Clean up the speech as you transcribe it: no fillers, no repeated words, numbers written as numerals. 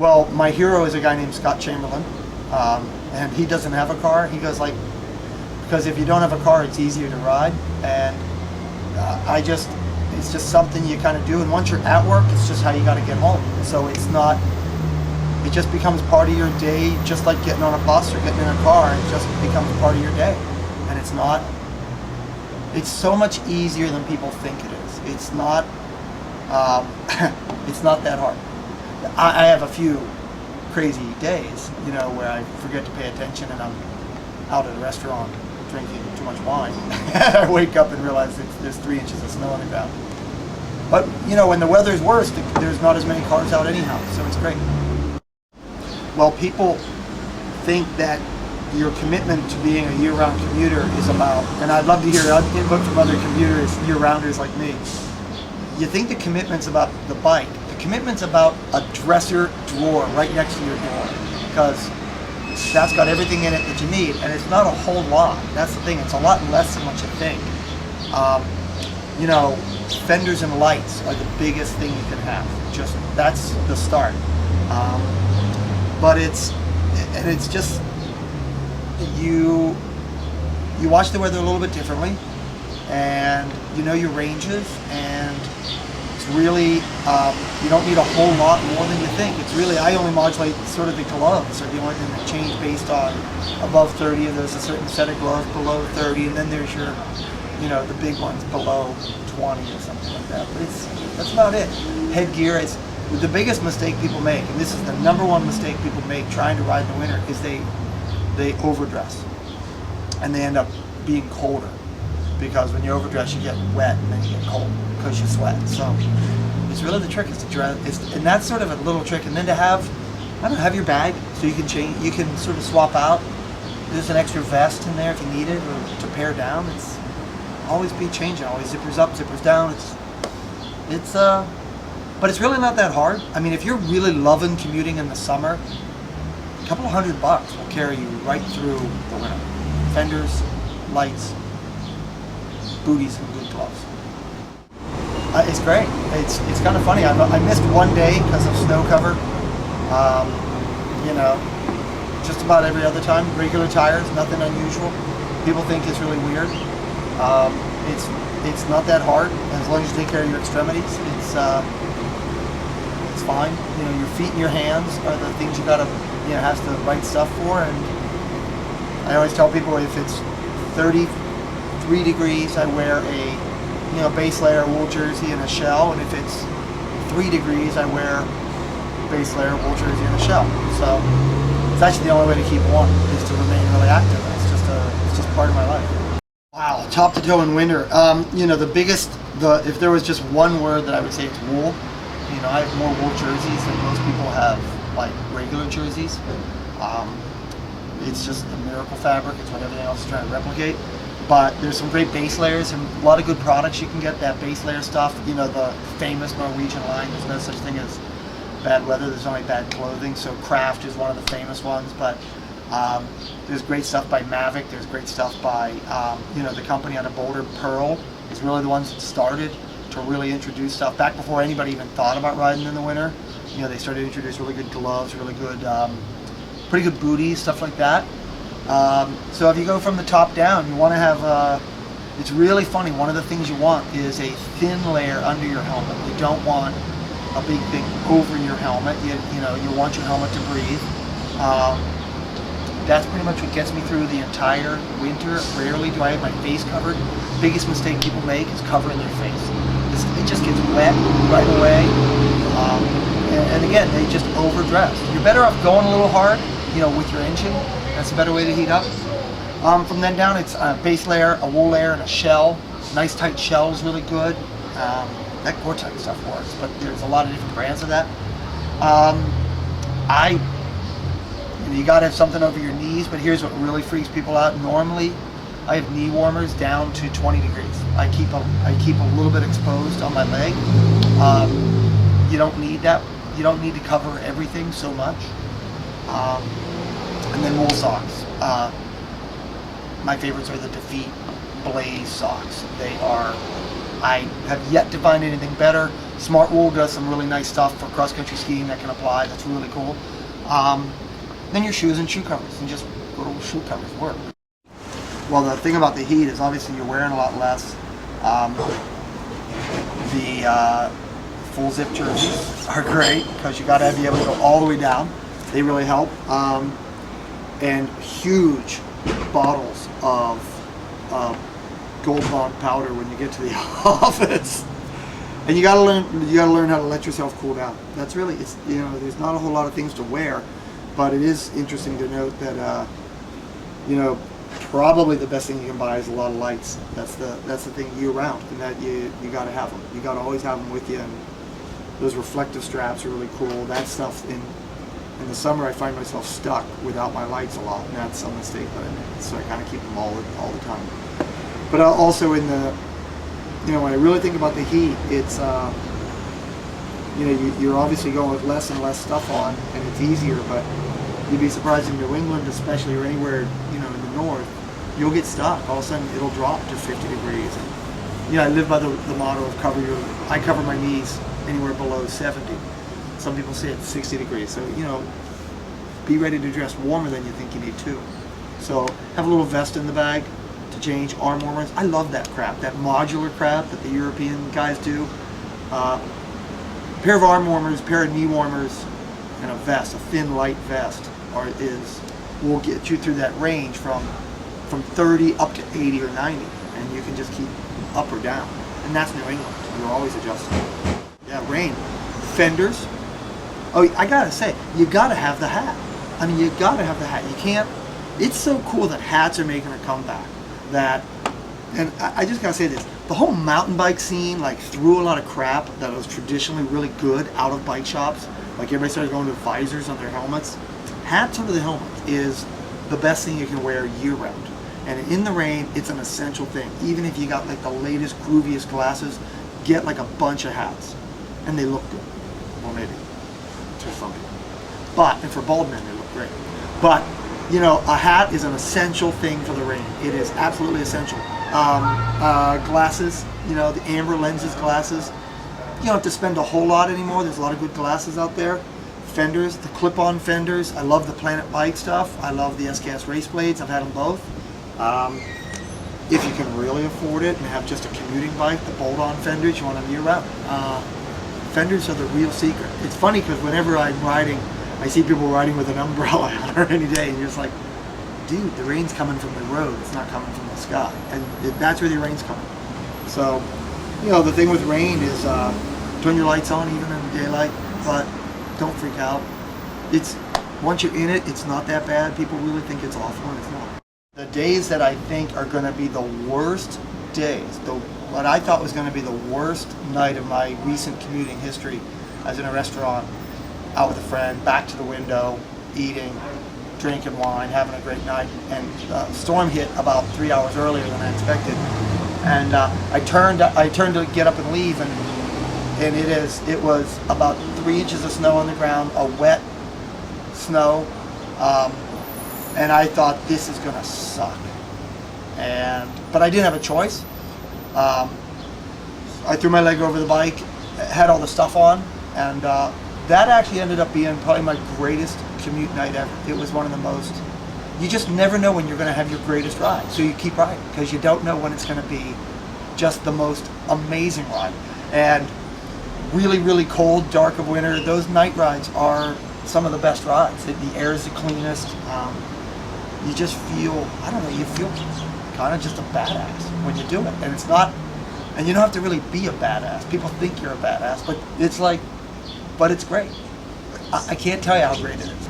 Well, my hero is a guy named Scott Chamberlain, and he doesn't have a car. He goes like, because if you don't have a car, it's easier to ride, and it's just something you kind of do, and once you're at work, it's just how you got to get home. So it's not, it just becomes part of your day, just like getting on a bus or getting in a car. It just becomes part of your day, and it's so much easier than people think it is. It's not, it's not that hard. I have a few crazy days, where I forget to pay attention and I'm out at a restaurant drinking too much wine. I wake up and realize there's 3 inches of snow on the ground. But, when the weather's worse, there's not as many cars out anyhow, so it's great. Well, people think that your commitment to being a year-round commuter is about, and I'd love to hear input from other commuters, year-rounders like me. You think the commitment's about the bike. The commitment's about a dresser drawer right next to your door, because that's got everything in it that you need, and it's not a whole lot. That's the thing, it's a lot less than what you think. Fenders and lights are the biggest thing you can have. Just, that's the start. But it's just, you watch the weather a little bit differently, and you know your ranges, and it's really, you don't need a whole lot more than you think. It's really, I only modulate sort of the gloves are the only thing that change based on above 30, and there's a certain set of gloves below 30, and then there's your, the big ones below 20 or something like that. But that's about it. Headgear is the biggest mistake people make, and this is the number one mistake people make trying to ride in the winter, is they overdress, and they end up being colder, because when you overdress you get wet and then you get cold because you sweat. So it's really, the trick is to dress, and that's sort of a little trick. And then to have your bag so you can change, you can sort of swap out. There's an extra vest in there if you need it, or to pare down. It's always be changing, always zippers up, zippers down. But it's really not that hard. I mean, if you're really loving commuting in the summer, a couple of $100 will carry you right through the winter. Fenders, lights, booties, and good gloves. It's great. It's kind of funny. I missed one day because of snow cover. Just about every other time, regular tires, nothing unusual. People think it's really weird. It's not that hard as long as you take care of your extremities. It's fine. Your feet and your hands are the things you gotta, has the right stuff for. And I always tell people, if it's 33 degrees, I wear a base layer wool jersey and a shell, and if it's 3 degrees, I wear base layer wool jersey and a shell. So it's actually the only way to keep warm, is to remain really active. It's just part of my life. Wow, top to toe in winter. If there was just one word that I would say, it's wool. I have more wool jerseys than most people have, like, regular jerseys. It's just a miracle fabric. It's what everything else is trying to replicate. But there's some great base layers and a lot of good products you can get. That base layer stuff, the famous Norwegian line. There's no such thing as bad weather. There's only bad clothing. So Kraft is one of the famous ones. But there's great stuff by Mavic. There's great stuff by the company out of Boulder, Pearl, is really the ones that started to really introduce stuff back before anybody even thought about riding in the winter. They started to introduce really good gloves, really good, pretty good booties, stuff like that. So if you go from the top down, you want to have, it's really funny, one of the things you want is a thin layer under your helmet. You don't want a big thing over your helmet. You want your helmet to breathe. That's pretty much what gets me through the entire winter. Rarely do I have my face covered. Biggest mistake people make is covering their face. It just gets wet right away. And again, they just overdress. You're better off going a little hard, with your engine. That's a better way to heat up. From then down, it's a base layer, a wool layer, and a shell. Nice tight shell is really good. That Gore-Tex stuff works, but there's a lot of different brands of that. You gotta have something over your knees, but here's what really freaks people out. Normally, I have knee warmers down to 20 degrees. I keep a little bit exposed on my leg. You don't need that. You don't need to cover everything so much. And then wool socks. My favorites are the Defeat Blaze socks. They are I have yet to find anything better. Smart Wool does some really nice stuff for cross-country skiing that can apply. That's really cool. Then your shoes and shoe covers, and just little shoe covers work. Well, the thing about the heat is obviously you're wearing a lot less. The full zip jerseys are great because you got to be able to go all the way down. They really help. And huge bottles of Gold Bond powder when you get to the office. And you gotta learn how to let yourself cool down. That's really, it's, you know, there's not a whole lot of things to wear, but it is interesting to note that you know, probably the best thing you can buy is a lot of lights. That's the thing year round, and that you gotta have them. You gotta always have them with you. And those reflective straps are really cool. That stuff in the summer I find myself stuck without my lights a lot, and that's a mistake that I made. So I kind of keep them all the time. But also in the, you know, when I really think about the heat, it's you know, you're obviously going with less and less stuff on, and it's easier. But you'd be surprised in New England, especially, or anywhere, you know, in the north, you'll get stuck. All of a sudden, it'll drop to 50 degrees. And, you know, I live by the motto of I cover my knees anywhere below 70. Some people say it's 60 degrees. So, you know, be ready to dress warmer than you think you need to. So have a little vest in the bag to change, arm warmers. I love that crap, that modular crap that the European guys do. A pair of arm warmers, a pair of knee warmers, and a vest, a thin, light vest, will get you through that range from 30 up to 80 or 90, and you can just keep up or down. And that's New England. You're always adjusting. Yeah, rain. Fenders. Oh, I gotta say, you gotta have the hat. I mean, you gotta have the hat. You can't. It's so cool that hats are making a comeback. And I just gotta say this: the whole mountain bike scene, like, threw a lot of crap that was traditionally really good out of bike shops. Like, everybody started going to visors on their helmets. Hats under the helmet is the best thing you can wear year round. And in the rain, it's an essential thing. Even if you got like the latest, grooviest glasses, get like a bunch of hats, and they look good. Well, maybe to some people. And for bald men, they look great. But, you know, a hat is an essential thing for the rain. It is absolutely essential. Glasses, you know, the amber lenses glasses. You don't have to spend a whole lot anymore. There's a lot of good glasses out there. Fenders, the clip-on fenders. I love the Planet Bike stuff. I love the SKS race blades. I've had them both. If you can really afford it and have just a commuting bike, the bolt-on fenders, you want them year-round. Fenders are the real secret. It's funny because whenever I'm riding, I see people riding with an umbrella on a rainy day, and you're just like, dude, the rain's coming from the road. It's not coming from the sky. And that's where the rain's coming. So, you know, the thing with rain is turn your lights on even in the daylight, but don't freak out. Once you're in it, it's not that bad. People really think it's awful, and it's not. The days that I think are going to be the worst days, what I thought was going to be the worst night of my recent commuting history, I was in a restaurant, out with a friend, back to the window, eating, drinking wine, having a great night, and the storm hit about 3 hours earlier than I expected. And I turned to get up and leave, and it was about 3 inches of snow on the ground, a wet snow, and I thought, this is gonna suck. But I didn't have a choice. I threw my leg over the bike, had all the stuff on, and that actually ended up being probably my greatest commute night ever. It was one of the most, you just never know when you're gonna have your greatest ride. So you keep riding, because you don't know when it's gonna be just the most amazing ride. And really, really cold, dark of winter, those night rides are some of the best rides. The air is the cleanest. You just feel, I don't know, you feel kind of just a badass when you do it. And it's not, and you don't have to really be a badass. People think you're a badass, but it's like, but it's great. I can't tell you how great it is.